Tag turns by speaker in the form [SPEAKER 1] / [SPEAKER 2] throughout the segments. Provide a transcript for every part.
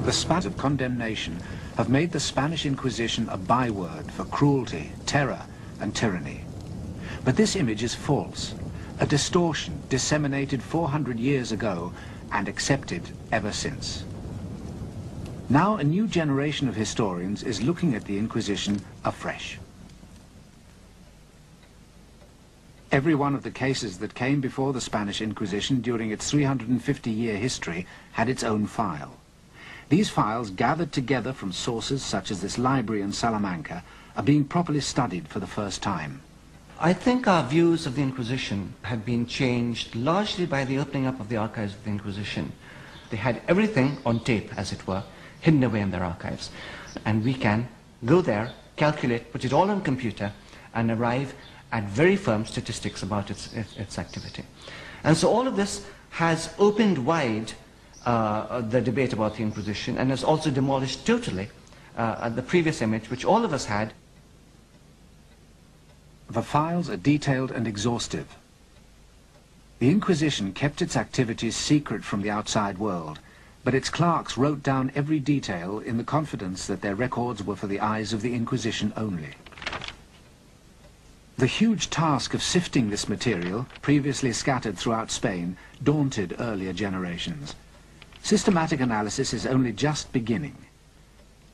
[SPEAKER 1] The spats of condemnation have made the Spanish Inquisition a byword for cruelty, terror, and tyranny. But this image is false, a distortion disseminated 400 years ago and accepted ever since. Now a new generation of historians is looking at the Inquisition afresh. Every one of the cases that came before the Spanish Inquisition during its 350-year history had its own file. These files, gathered together from sources such as this library in Salamanca, are being properly studied for the first time.
[SPEAKER 2] I think our views of the Inquisition have been changed largely by the opening up of the archives of the Inquisition. They had everything on tape, as it were, hidden away in their archives. And we can go there, calculate, put it all on computer, and arrive at very firm statistics about its activity. And so all of this has opened wide the debate about the Inquisition, and has also demolished totally the previous image, which all of us had.
[SPEAKER 1] The files are detailed and exhaustive. The Inquisition kept its activities secret from the outside world, but its clerks wrote down every detail in the confidence that their records were for the eyes of the Inquisition only. The huge task of sifting this material, previously scattered throughout Spain, daunted earlier generations. Systematic analysis is only just beginning,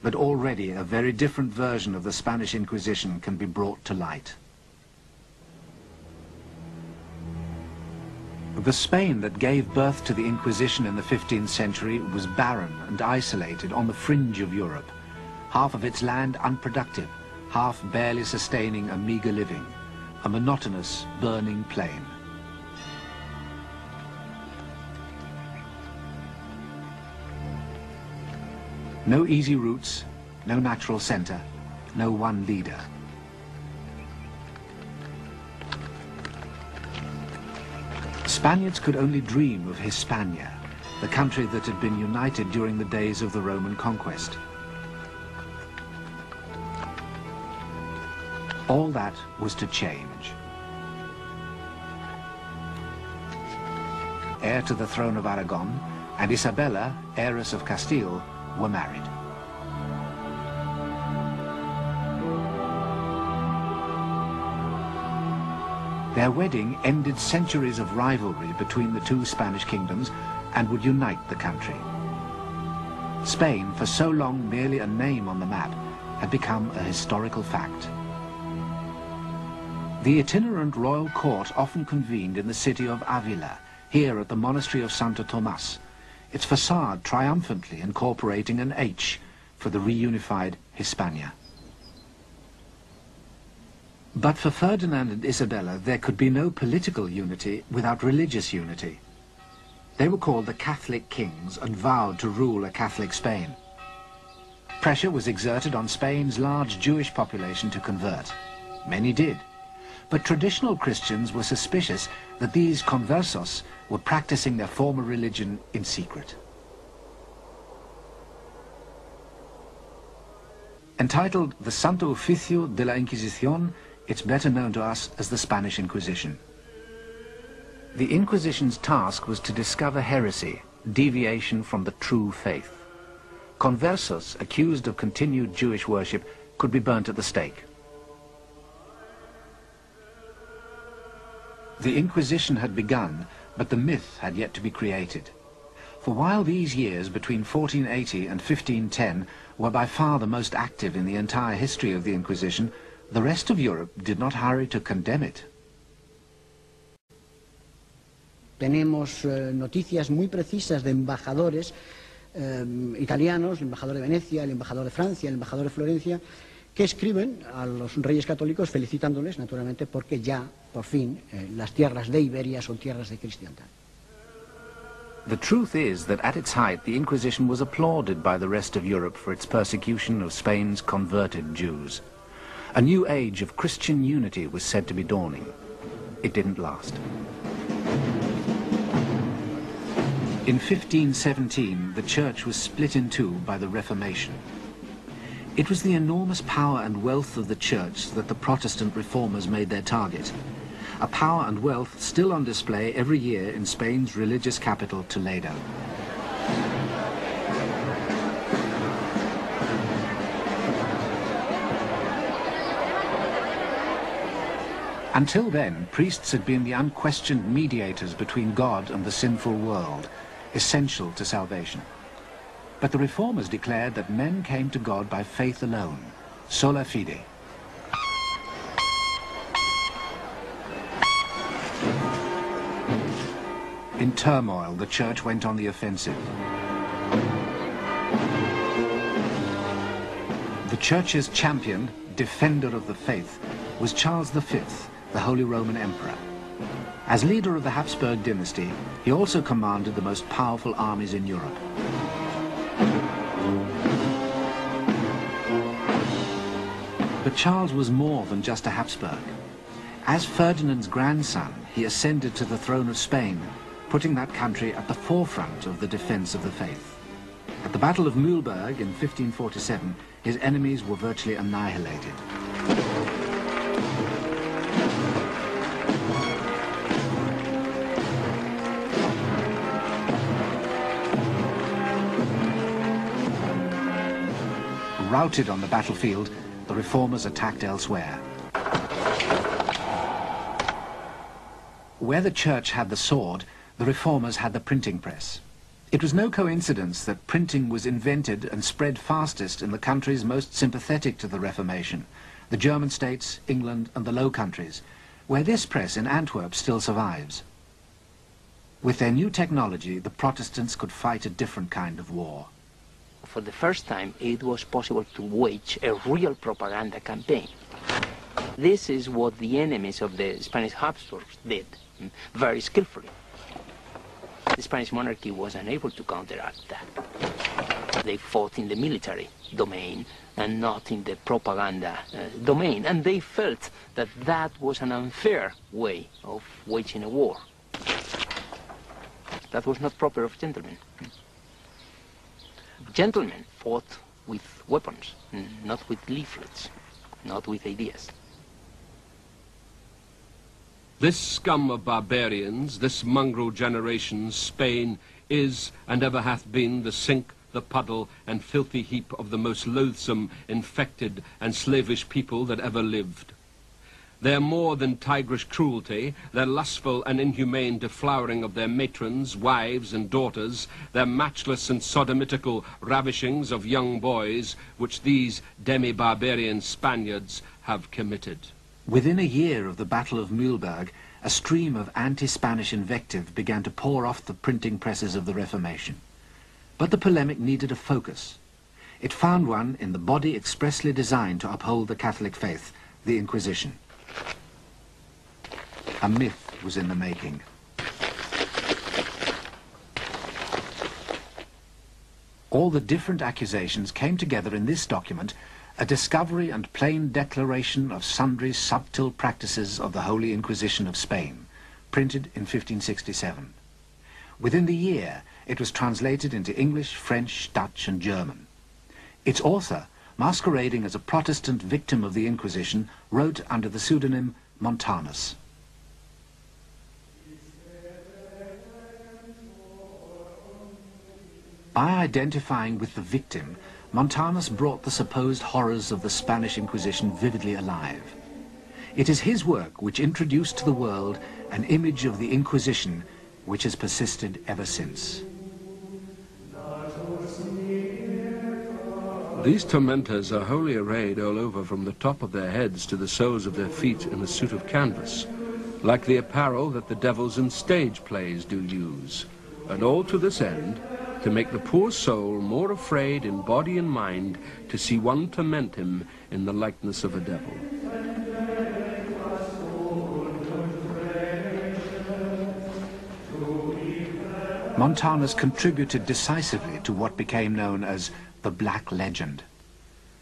[SPEAKER 1] but already a very different version of the Spanish Inquisition can be brought to light. The Spain that gave birth to the Inquisition in the 15th century was barren and isolated on the fringe of Europe, half of its land unproductive, half barely sustaining a meager living, a monotonous, burning plain. No easy routes, no natural center, no one leader. Spaniards could only dream of Hispania, the country that had been united during the days of the Roman conquest. All that was to change. Heir to the throne of Aragon, and Isabella, heiress of Castile, were married. Their wedding ended centuries of rivalry between the two Spanish kingdoms and would unite the country. Spain, for so long merely a name on the map, had become a historical fact. The itinerant royal court often convened in the city of Avila, here at the monastery of Santo Tomas, its facade triumphantly incorporating an H for the reunified Hispania. But for Ferdinand and Isabella, there could be no political unity without religious unity. They were called the Catholic kings and vowed to rule a Catholic Spain. Pressure was exerted on Spain's large Jewish population to convert. Many did. But traditional Christians were suspicious that these conversos were practicing their former religion in secret. Entitled the Santo Oficio de la Inquisición, it's better known to us as the Spanish Inquisition. The Inquisition's task was to discover heresy, deviation from the true faith. Conversos accused of continued Jewish worship could be burnt at the stake. The Inquisition had begun, but the myth had yet to be created. For while these years between 1480 and 1510 were by far the most active in the entire history of the Inquisition, the rest of Europe did not hurry to condemn it.
[SPEAKER 3] Tenemos noticias muy precisas de embajadores italianos, el embajador de Venecia, el embajador de Francia, el embajador de Florencia, que escriben a los reyes católicos felicitándoles, naturalmente, porque ya, por fin, las tierras de Iberia son tierras de cristiandad.
[SPEAKER 1] The truth is that at its height the Inquisition was applauded by the rest of Europe for its persecution of Spain's converted Jews. A new age of Christian unity was said to be dawning. It didn't last. In 1517, the Church was split in two by the Reformation. It was the enormous power and wealth of the Church that the Protestant reformers made their target. A power and wealth still on display every year in Spain's religious capital, Toledo. Until then, priests had been the unquestioned mediators between God and the sinful world, essential to salvation. But the reformers declared that men came to God by faith alone, sola fide. In turmoil, the church went on the offensive. The church's champion, defender of the faith, was Charles V, the Holy Roman Emperor. As leader of the Habsburg dynasty, he also commanded the most powerful armies in Europe. But Charles was more than just a Habsburg. As Ferdinand's grandson, he ascended to the throne of Spain, putting that country at the forefront of the defense of the faith. At the Battle of Mühlberg in 1547, his enemies were virtually annihilated. Routed on the battlefield, the reformers attacked elsewhere. Where the church had the sword, the reformers had the printing press. It was no coincidence that printing was invented and spread fastest in the countries most sympathetic to the Reformation, the German states, England and the Low Countries, where this press in Antwerp still survives. With their new technology, the Protestants could fight a different kind of war.
[SPEAKER 4] For the first time, it was possible to wage a real propaganda campaign. This is what the enemies of the Spanish Habsburgs did, very skillfully. The Spanish monarchy was unable to counteract that. They fought in the military domain and not in the propaganda domain, and they felt that that was an unfair way of waging a war. That was not proper of gentlemen. Gentlemen fought with weapons, not with leaflets, not with ideas.
[SPEAKER 5] This scum of barbarians, this mongrel generation, Spain, is and ever hath been the sink, the puddle, and filthy heap of the most loathsome, infected, and slavish people that ever lived. Their more than tigerish cruelty, their lustful and inhumane deflowering of their matrons, wives, and daughters, their matchless and sodomitical ravishings of young boys, which these demi-barbarian Spaniards have committed.
[SPEAKER 1] Within a year of the Battle of Mühlberg, a stream of anti-Spanish invective began to pour off the printing presses of the Reformation. But the polemic needed a focus. It found one in the body expressly designed to uphold the Catholic faith, the Inquisition. A myth was in the making. All the different accusations came together in this document, a discovery and plain declaration of sundry subtle practices of the Holy Inquisition of Spain, printed in 1567. Within the year, it was translated into English, French, Dutch, and German. Its author, masquerading as a Protestant victim of the Inquisition, wrote under the pseudonym Montanus. By identifying with the victim, Montanus brought the supposed horrors of the Spanish Inquisition vividly alive. It is his work which introduced to the world an image of the Inquisition which has persisted ever since.
[SPEAKER 5] These tormentors are wholly arrayed all over from the top of their heads to the soles of their feet in a suit of canvas, like the apparel that the devils in stage plays do use, and all to this end, to make the poor soul more afraid in body and mind to see one torment him in the likeness of a devil.
[SPEAKER 1] Montanus contributed decisively to what became known as the Black Legend.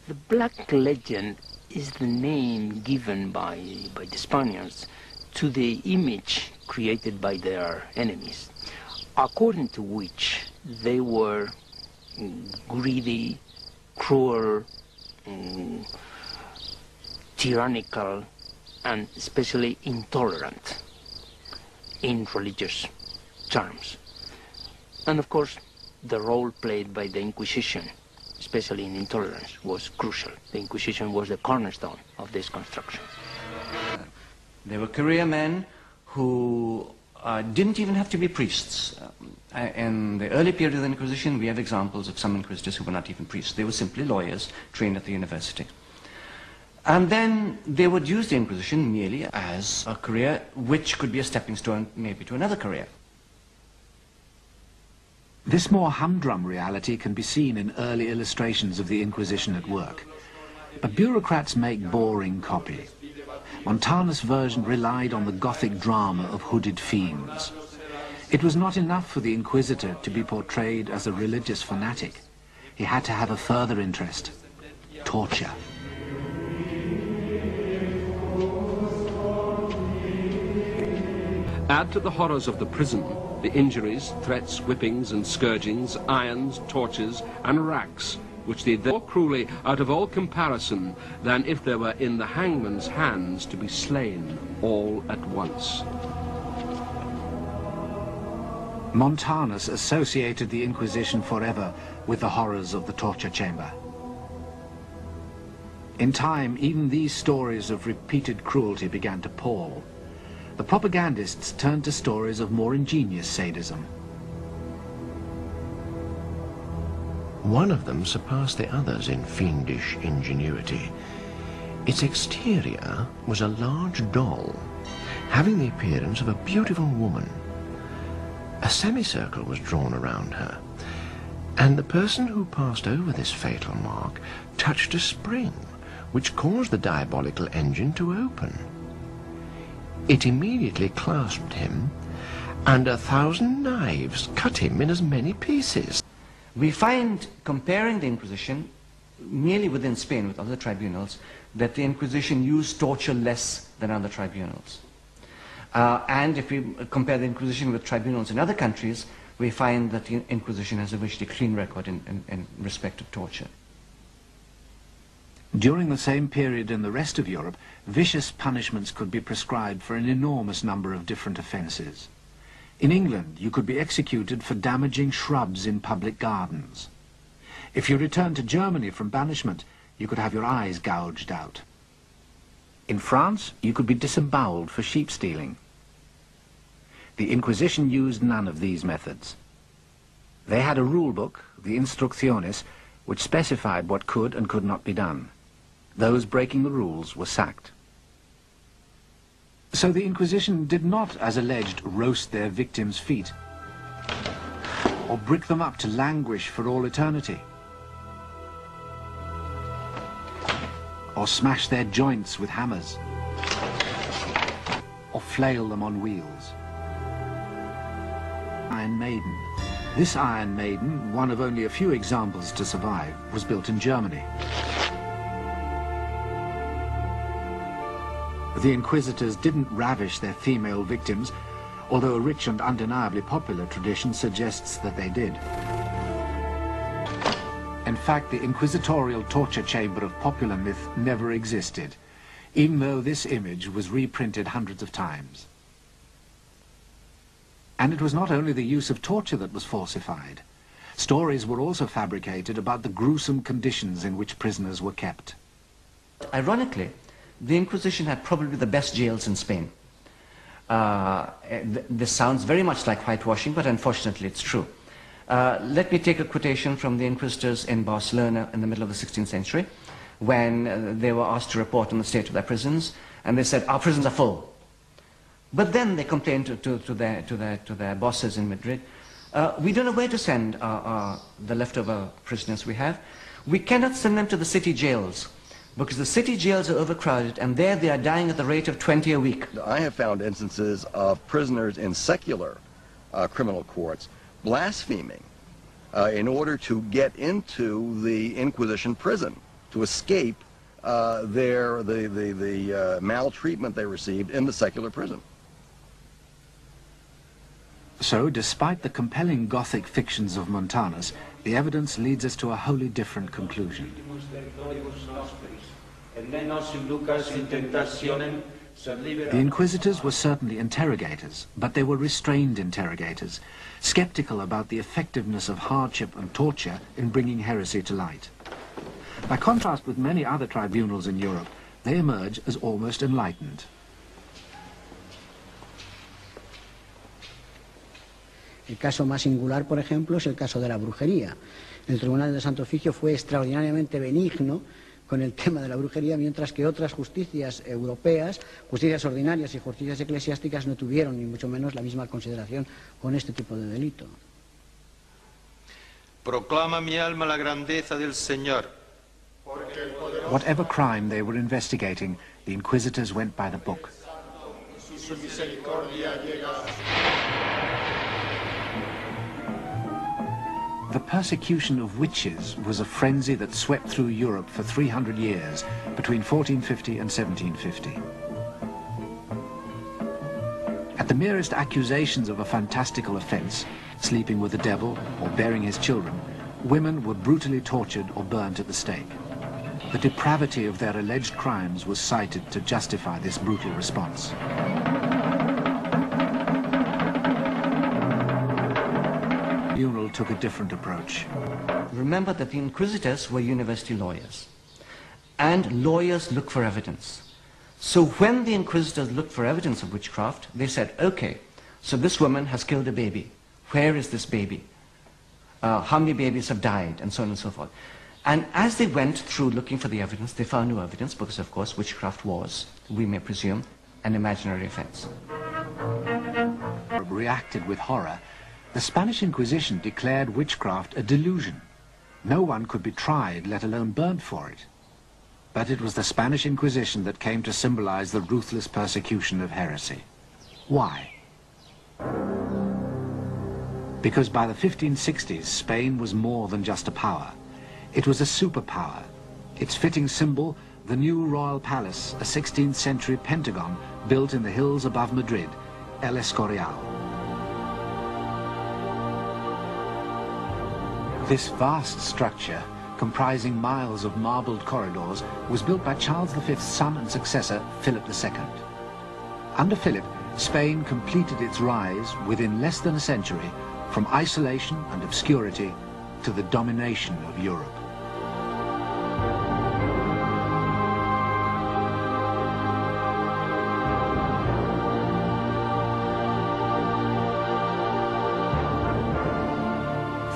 [SPEAKER 4] The Black Legend is the name given by the Spaniards to the image created by their enemies, according to which they were greedy, cruel, tyrannical, and especially intolerant in religious terms. And of course, the role played by the Inquisition, especially in intolerance, was crucial. The Inquisition was the cornerstone of this construction.
[SPEAKER 2] There were career men who didn't even have to be priests. In the early period of the Inquisition, we have examples of some inquisitors who were not even priests. They were simply lawyers trained at the university. And then they would use the Inquisition merely as a career which could be a stepping stone maybe to another career.
[SPEAKER 1] This more humdrum reality can be seen in early illustrations of the Inquisition at work. But bureaucrats make boring copy. Montanus' version relied on the Gothic drama of hooded fiends. It was not enough for the Inquisitor to be portrayed as a religious fanatic. He had to have a further interest: torture.
[SPEAKER 5] Add to the horrors of the prison the injuries, threats, whippings and scourgings, irons, tortures and racks, which they did more cruelly out of all comparison than if they were in the hangman's hands to be slain all at once.
[SPEAKER 1] Montanus associated the Inquisition forever with the horrors of the torture chamber. In time, even these stories of repeated cruelty began to pall. The propagandists turned to stories of more ingenious sadism.
[SPEAKER 6] One of them surpassed the others in fiendish ingenuity. Its exterior was a large doll, having the appearance of a beautiful woman. A semicircle was drawn around her, and the person who passed over this fatal mark touched a spring, which caused the diabolical engine to open. It immediately clasped him, and 1,000 knives cut him in as many pieces.
[SPEAKER 2] We find, comparing the Inquisition, merely within Spain with other tribunals, that the Inquisition used torture less than other tribunals. And if we compare the Inquisition with tribunals in other countries, we find that the Inquisition has a virtually clean record in respect of torture.
[SPEAKER 1] During the same period in the rest of Europe, vicious punishments could be prescribed for an enormous number of different offences. In England, you could be executed for damaging shrubs in public gardens. If you returned to Germany from banishment, you could have your eyes gouged out. In France, you could be disemboweled for sheep stealing. The Inquisition used none of these methods. They had a rule book, the Instrucciones, which specified what could and could not be done. Those breaking the rules were sacked. So the Inquisition did not, as alleged, roast their victims' feet, or brick them up to languish for all eternity, or smash their joints with hammers, or flail them on wheels. Iron Maiden. This Iron Maiden, one of only a few examples to survive, was built in Germany. The Inquisitors didn't ravish their female victims, although a rich and undeniably popular tradition suggests that they did. In fact, the inquisitorial torture chamber of popular myth never existed, even though this image was reprinted hundreds of times. And it was not only the use of torture that was falsified. Stories were also fabricated about the gruesome conditions in which prisoners were kept.
[SPEAKER 2] Ironically, the Inquisition had probably the best jails in Spain. This sounds very much like whitewashing, but unfortunately it's true. Let me take a quotation from the inquisitors in Barcelona in the middle of the 16th century, when they were asked to report on the state of their prisons, and they said, "Our prisons are full." But then they complained to their bosses in Madrid, "We don't know where to send the leftover prisoners we have. We cannot send them to the city jails, because the city jails are overcrowded, and there they are dying at the rate of 20 a week."
[SPEAKER 7] I have found instances of prisoners in secular criminal courts blaspheming in order to get into the Inquisition prison, to escape the maltreatment they received in the secular prison.
[SPEAKER 1] So, despite the compelling Gothic fictions of Montanus, the evidence leads us to a wholly different conclusion. The Inquisitors were certainly interrogators, but they were restrained interrogators, skeptical about the effectiveness of hardship and torture in bringing heresy to light. By contrast with many other tribunals in Europe, they emerge as almost enlightened.
[SPEAKER 3] El caso más singular, por ejemplo, es el caso de la brujería. El Tribunal de Santo Oficio fue extraordinariamente benigno con el tema de la brujería, mientras que otras justicias europeas, justicias ordinarias y justicias eclesiásticas, no tuvieron ni mucho menos la misma consideración con este tipo de delito.
[SPEAKER 8] Proclama mi alma la grandeza del Señor.
[SPEAKER 1] Whatever crime they were investigating, the inquisitors went by the book. The persecution of witches was a frenzy that swept through Europe for 300 years, between 1450 and 1750. At the merest accusations of a fantastical offence, sleeping with the devil or bearing his children, women were brutally tortured or burnt at the stake. The depravity of their alleged crimes was cited to justify this brutal response. The tribunal took a different approach.
[SPEAKER 2] Remember that the inquisitors were university lawyers, and lawyers look for evidence. So when the inquisitors looked for evidence of witchcraft, they said, okay, so this woman has killed a baby. Where is this baby? How many babies have died? And so on and so forth. And as they went through looking for the evidence, they found no evidence because, of course, witchcraft was, we may presume, an imaginary offense.
[SPEAKER 1] Reacted with horror. The Spanish Inquisition declared witchcraft a delusion. No one could be tried, let alone burnt for it. But it was the Spanish Inquisition that came to symbolize the ruthless persecution of heresy. Why? Because by the 1560s, Spain was more than just a power. It was a superpower. Its fitting symbol, the new royal palace, a 16th century pentagon built in the hills above Madrid, El Escorial. This vast structure, comprising miles of marbled corridors, was built by Charles V's son and successor, Philip II. Under Philip, Spain completed its rise within less than a century from isolation and obscurity to the domination of Europe.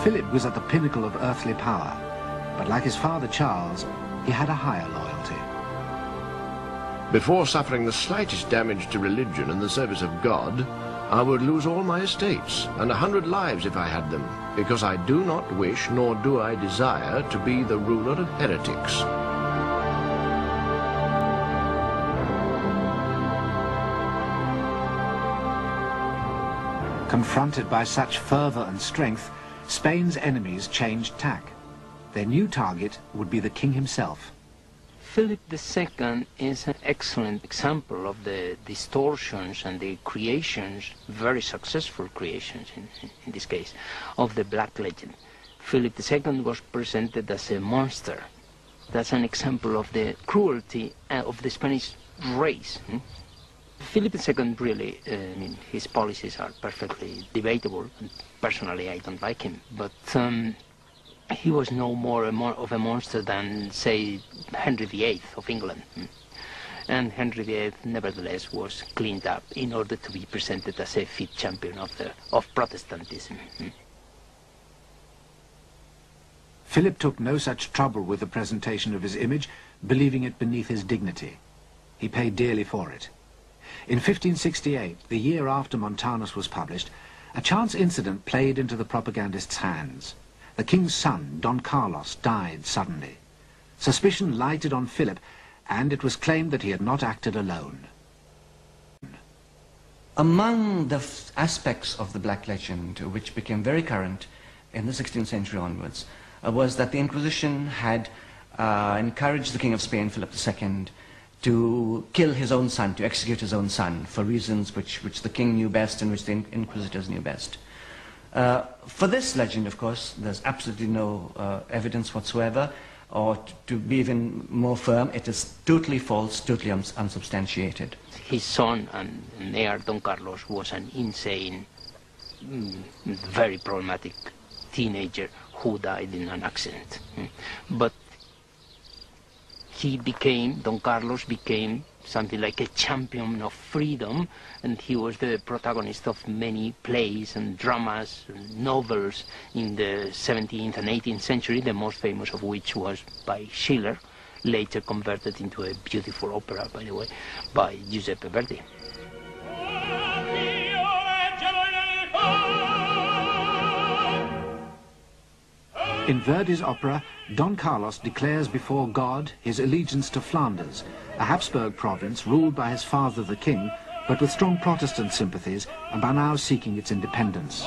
[SPEAKER 1] Philip was at the pinnacle of earthly power, but like his father Charles, he had a higher loyalty.
[SPEAKER 6] Before suffering the slightest damage to religion and the service of God, I would lose all my estates and 100 lives if I had them, because I do not wish nor do I desire to be the ruler of heretics.
[SPEAKER 1] Confronted by such fervor and strength, Spain's enemies changed tack. Their new target would be the king himself.
[SPEAKER 4] Philip II is an excellent example of the distortions and the creations, very successful creations in this case, of the Black Legend. Philip II was presented as a monster. That's an example of the cruelty of the Spanish race. Philip II really, his policies are perfectly debatable, and personally I don't like him, but he was no more of a monster than, say, Henry VIII of England. And Henry VIII, nevertheless, was cleaned up in order to be presented as a fit champion of Protestantism.
[SPEAKER 1] Philip took no such trouble with the presentation of his image, believing it beneath his dignity. He paid dearly for it. In 1568, the year after Montanus was published, a chance incident played into the propagandist's hands. The king's son, Don Carlos, died suddenly. Suspicion lighted on Philip, and it was claimed that he had not acted alone.
[SPEAKER 2] Among the aspects of the Black Legend, which became very current in the 16th century onwards, was that the Inquisition had encouraged the King of Spain, Philip II, to kill his own son, to execute his own son, for reasons which the king knew best and which the inquisitors knew best. For this legend, of course, there's absolutely no evidence whatsoever, or to be even more firm, it is totally false, totally unsubstantiated.
[SPEAKER 4] His son and heir, Don Carlos, was an insane, very problematic teenager who died in an accident. But Don Carlos became something like a champion of freedom, and he was the protagonist of many plays and dramas and novels in the 17th and 18th century, the most famous of which was by Schiller, later converted into a beautiful opera, by the way, by Giuseppe Verdi.
[SPEAKER 1] In Verdi's opera, Don Carlos declares before God his allegiance to Flanders, a Habsburg province ruled by his father the king, but with strong Protestant sympathies and by now seeking its independence.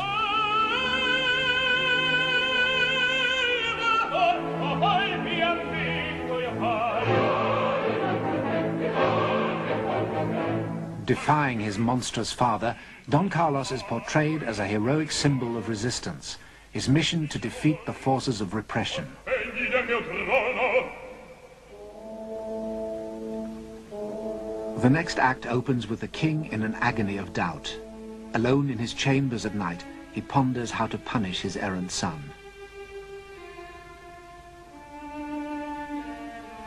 [SPEAKER 1] Defying his monstrous father, Don Carlos is portrayed as a heroic symbol of resistance, his mission to defeat the forces of repression. The next act opens with the king in an agony of doubt. Alone in his chambers at night, he ponders how to punish his errant son.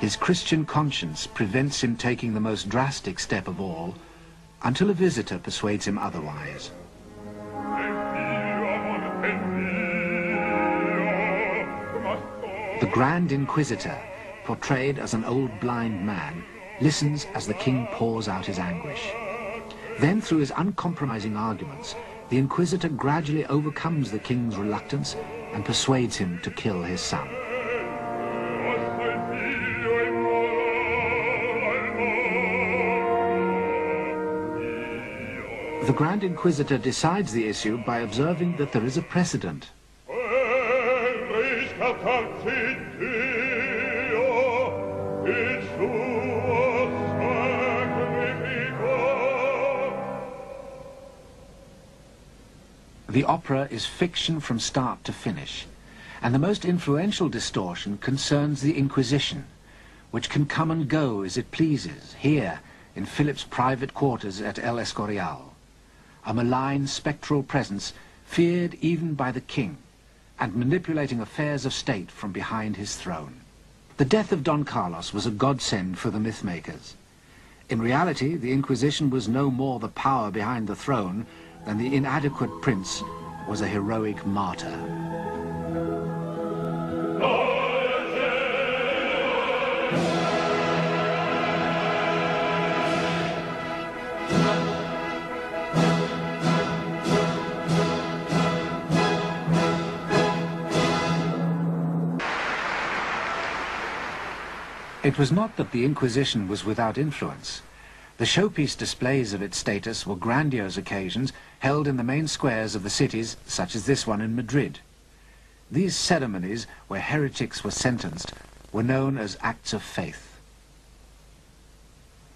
[SPEAKER 1] His Christian conscience prevents him taking the most drastic step of all, until a visitor persuades him otherwise. The Grand Inquisitor, portrayed as an old blind man, listens as the king pours out his anguish. Then, through his uncompromising arguments, the Inquisitor gradually overcomes the king's reluctance and persuades him to kill his son. The Grand Inquisitor decides the issue by observing that there is a precedent. The opera is fiction from start to finish, and the most influential distortion concerns the Inquisition, which can come and go as it pleases here in Philip's private quarters at El Escorial, a malign spectral presence feared even by the king and manipulating affairs of state from behind his throne. The death of Don Carlos was a godsend for the mythmakers. In reality, the Inquisition was no more the power behind the throne than the inadequate prince was a heroic martyr. It was not that the Inquisition was without influence. The showpiece displays of its status were grandiose occasions held in the main squares of the cities, such as this one in Madrid. These ceremonies, where heretics were sentenced, were known as acts of faith.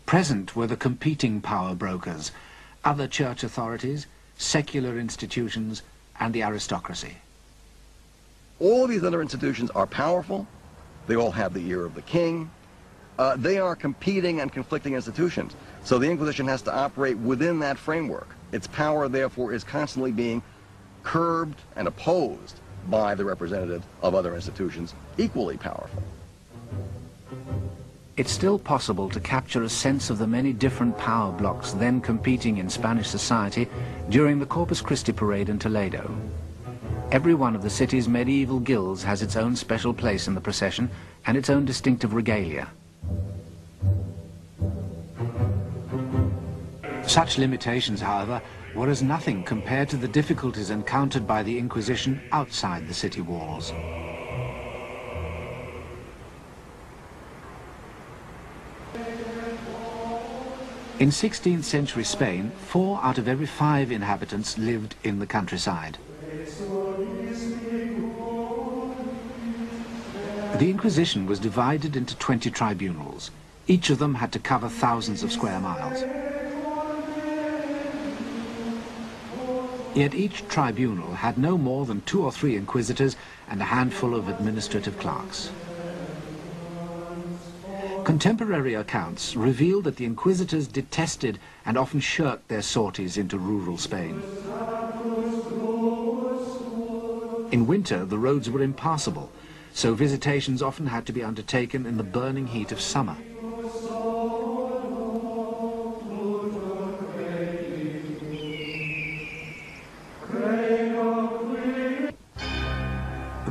[SPEAKER 1] Present were the competing power brokers, other church authorities, secular institutions, and the aristocracy.
[SPEAKER 7] All of these other institutions are powerful. They all have the ear of the king. They are competing and conflicting institutions. So the Inquisition has to operate within that framework. Its power, therefore, is constantly being curbed and opposed by the representatives of other institutions, equally powerful.
[SPEAKER 1] It's still possible to capture a sense of the many different power blocks then competing in Spanish society during the Corpus Christi parade in Toledo. Every one of the city's medieval guilds has its own special place in the procession and its own distinctive regalia. Such limitations, however, were as nothing compared to the difficulties encountered by the Inquisition outside the city walls. In 16th century Spain, 4 out of every 5 inhabitants lived in the countryside. The Inquisition was divided into 20 tribunals. Each of them had to cover thousands of square miles. Yet each tribunal had no more than 2 or 3 inquisitors and a handful of administrative clerks. Contemporary accounts reveal that the inquisitors detested and often shirked their sorties into rural Spain. In winter, the roads were impassable, so visitations often had to be undertaken in the burning heat of summer.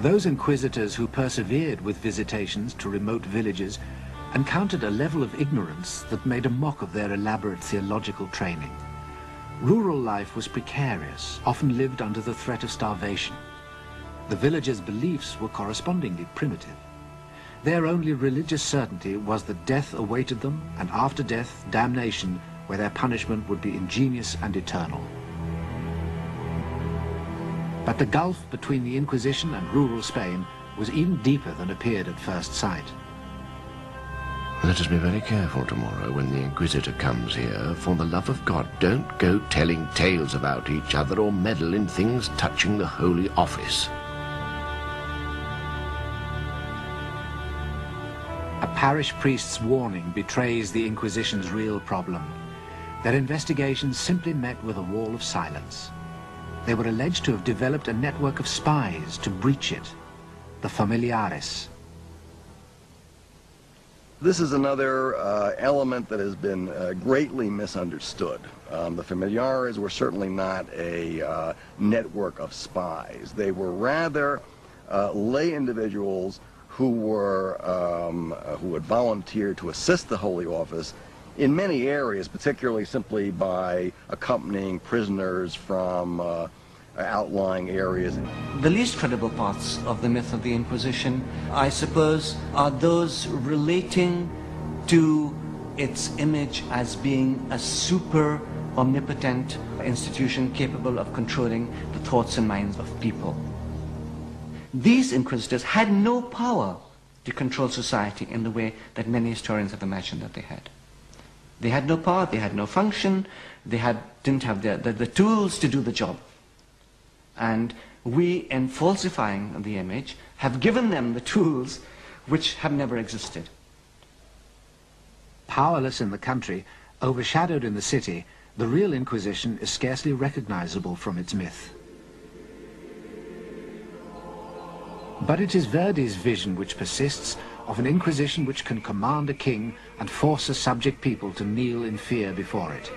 [SPEAKER 1] Those inquisitors who persevered with visitations to remote villages encountered a level of ignorance that made a mock of their elaborate theological training. Rural life was precarious, often lived under the threat of starvation. The villagers' beliefs were correspondingly primitive. Their only religious certainty was that death awaited them, and after death, damnation, where their punishment would be ingenious and eternal. But the gulf between the Inquisition and rural Spain was even deeper than appeared at first sight.
[SPEAKER 6] Let us be very careful tomorrow when the Inquisitor comes here. For the love of God, don't go telling tales about each other or meddle in things touching the Holy Office.
[SPEAKER 1] A parish priest's warning betrays the Inquisition's real problem. Their investigations simply met with a wall of silence. They were alleged to have developed a network of spies to breach it, the familiares.
[SPEAKER 7] This is another element that has been greatly misunderstood. The familiares were certainly not a network of spies. They were rather lay individuals who had volunteered to assist the Holy Office in many areas, particularly simply by accompanying prisoners from outlying areas.
[SPEAKER 2] The least credible parts of the myth of the Inquisition, I suppose, are those relating to its image as being a super omnipotent institution capable of controlling the thoughts and minds of people. These inquisitors had no power to control society in the way that many historians have imagined that they had. They had no power, they had no function, they didn't have the tools to do the job. And we, in falsifying the image, have given them the tools which have never existed.
[SPEAKER 1] Powerless in the country, overshadowed in the city, the real Inquisition is scarcely recognizable from its myth. But it is Verdi's vision which persists of an Inquisition which can command a king and force a subject people to kneel in fear before it.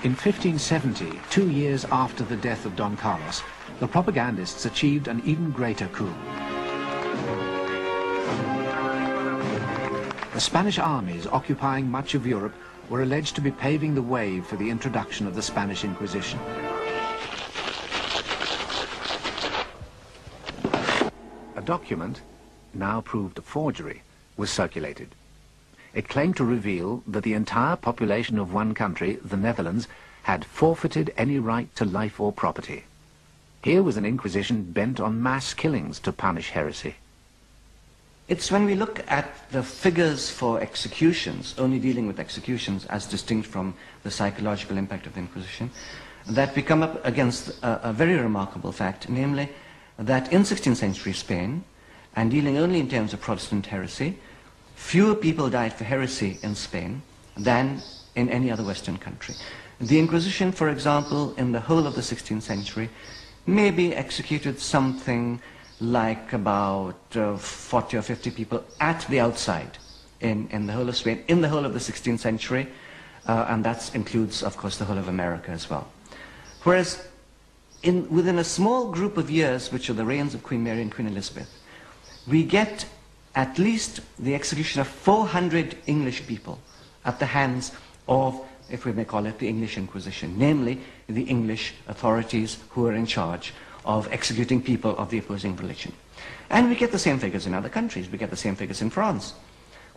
[SPEAKER 1] In 1570, 2 years after the death of Don Carlos, the propagandists achieved an even greater coup. The Spanish armies occupying much of Europe were alleged to be paving the way for the introduction of the Spanish Inquisition. A document, now proved a forgery, was circulated. It claimed to reveal that the entire population of one country, the Netherlands, had forfeited any right to life or property. Here was an Inquisition bent on mass killings to punish heresy.
[SPEAKER 2] It's when we look at the figures for executions, only dealing with executions as distinct from the psychological impact of the Inquisition, that we come up against a very remarkable fact, namely that in 16th century Spain, and dealing only in terms of Protestant heresy, fewer people died for heresy in Spain than in any other Western country. The Inquisition, for example, in the whole of the 16th century, maybe executed something like about 40 or 50 people at the outside in the whole of Spain, in the whole of the 16th century, and that includes, of course, the whole of America as well. Whereas within a small group of years, which are the reigns of Queen Mary and Queen Elizabeth, we get at least the execution of 400 English people at the hands of, if we may call it, the English Inquisition, namely the English authorities who are in charge of executing people of the opposing religion. And we get the same figures in other countries. We get the same figures in France,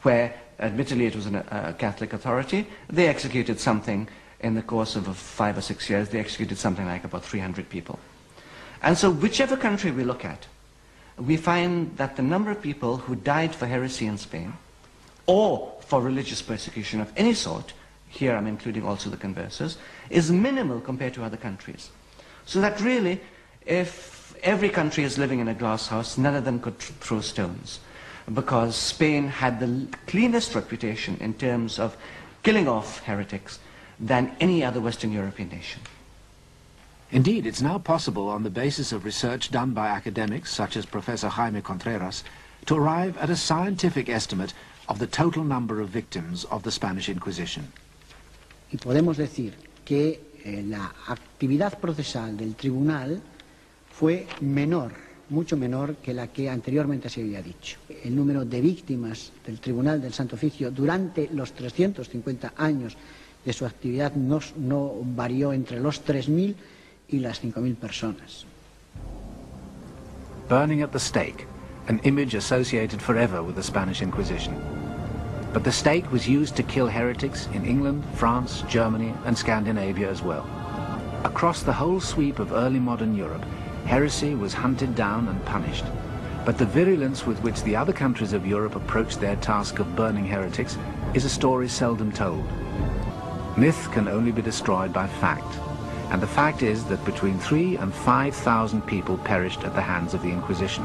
[SPEAKER 2] where admittedly it was a Catholic authority. They executed something in the course of 5 or 6 years, they executed something like about 300 people. And so whichever country we look at, we find that the number of people who died for heresy in Spain, or for religious persecution of any sort, here I'm including also the conversos, is minimal compared to other countries. So that really, if every country is living in a glass house, none of them could throw stones, because Spain had the cleanest reputation in terms of killing off heretics than any other Western European nation.
[SPEAKER 1] Indeed, it's now possible, on the basis of research done by academics such as Professor Jaime Contreras, to arrive at a scientific estimate of the total number of victims of the Spanish Inquisition.
[SPEAKER 3] Y podemos decir que la actividad procesal del tribunal fue menor, mucho menor que la que anteriormente se había dicho. El número de víctimas del Tribunal del Santo Oficio durante los 350 años de su actividad no varió entre los 3.000 y las 5.000 personas.
[SPEAKER 1] Burning at the stake, an image associated forever with the Spanish Inquisition. But the stake was used to kill heretics in England, France, Germany, and Scandinavia as well. Across the whole sweep of early modern Europe, heresy was hunted down and punished. But the virulence with which the other countries of Europe approached their task of burning heretics is a story seldom told. Myth can only be destroyed by fact, and the fact is that between 3,000 and 5,000 people perished at the hands of the Inquisition.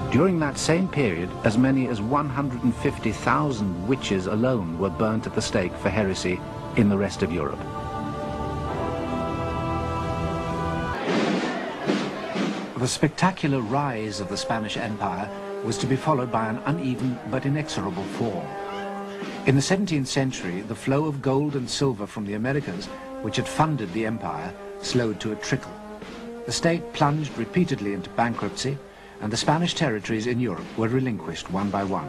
[SPEAKER 1] During that same period, as many as 150,000 witches alone were burnt at the stake for heresy in the rest of Europe. The spectacular rise of the Spanish Empire was to be followed by an uneven but inexorable fall. In the 17th century, the flow of gold and silver from the Americas, which had funded the empire, slowed to a trickle. The state plunged repeatedly into bankruptcy, and the Spanish territories in Europe were relinquished one by one.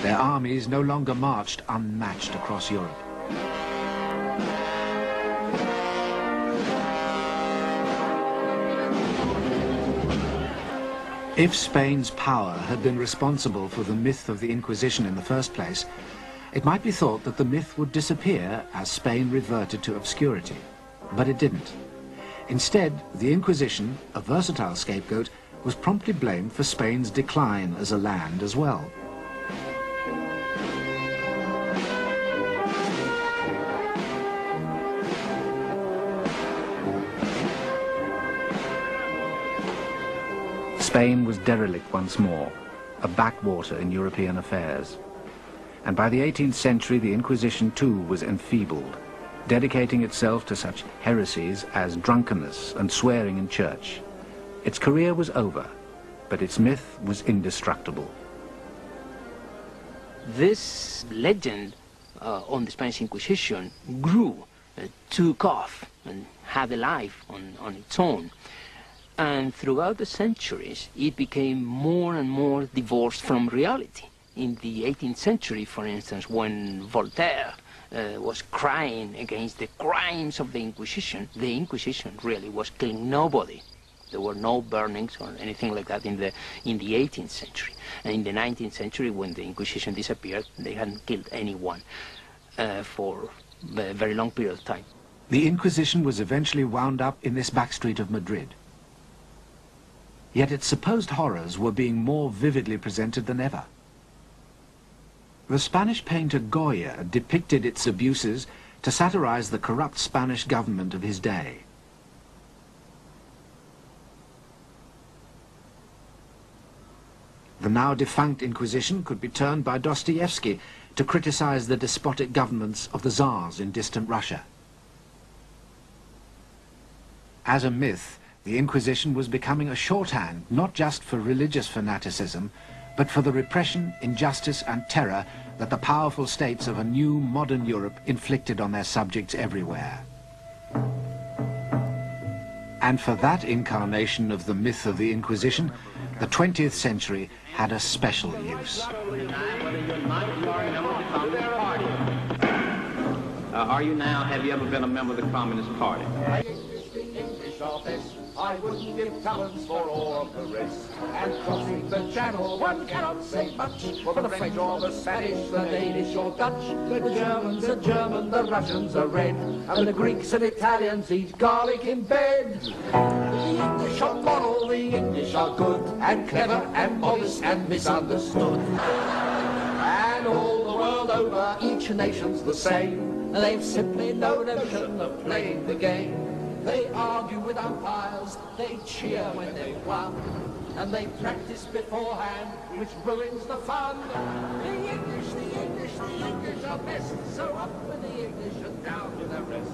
[SPEAKER 1] Their armies no longer marched unmatched across Europe. If Spain's power had been responsible for the myth of the Inquisition in the first place, it might be thought that the myth would disappear as Spain reverted to obscurity. But it didn't. Instead, the Inquisition, a versatile scapegoat, was promptly blamed for Spain's decline as a land as well. Spain was derelict once more, a backwater in European affairs. And by the 18th century, the Inquisition too was enfeebled, dedicating itself to such heresies as drunkenness and swearing in church. Its career was over, but its myth was indestructible.
[SPEAKER 4] This legend on the Spanish Inquisition grew, took off, and had a life on its own. And throughout the centuries, it became more and more divorced from reality. In the 18th century, for instance, when Voltaire was crying against the crimes of the Inquisition really was killing nobody. There were no burnings or anything like that in the 18th century. And in the 19th century, when the Inquisition disappeared, they hadn't killed anyone for a very long period of time.
[SPEAKER 1] The Inquisition was eventually wound up in this backstreet of Madrid. Yet its supposed horrors were being more vividly presented than ever. The Spanish painter Goya depicted its abuses to satirize the corrupt Spanish government of his day. The now defunct Inquisition could be turned by Dostoevsky to criticize the despotic governments of the Tsars in distant Russia. As a myth, the Inquisition was becoming a shorthand not just for religious fanaticism, but for the repression, injustice and terror that the powerful states of a new modern Europe inflicted on their subjects everywhere. And for that incarnation of the myth of the Inquisition, the 20th century had a special use.
[SPEAKER 9] Are you now, have you ever been a member of the Communist Party?
[SPEAKER 10] I wouldn't give talents for all of the rest. And crossing the channel, one cannot say much for the French or the Spanish, the Danish or Dutch. The Germans are German, the Russians are red, and the Greeks and Italians eat garlic in bed. The English are moral, the English are good, and clever and modest and misunderstood. And all the world over, each nation's the same. They've simply no notion of playing the game. They argue with umpires, they cheer when they've won, and they practice beforehand, which ruins the fun. The English are best, so up with the English and down with the rest.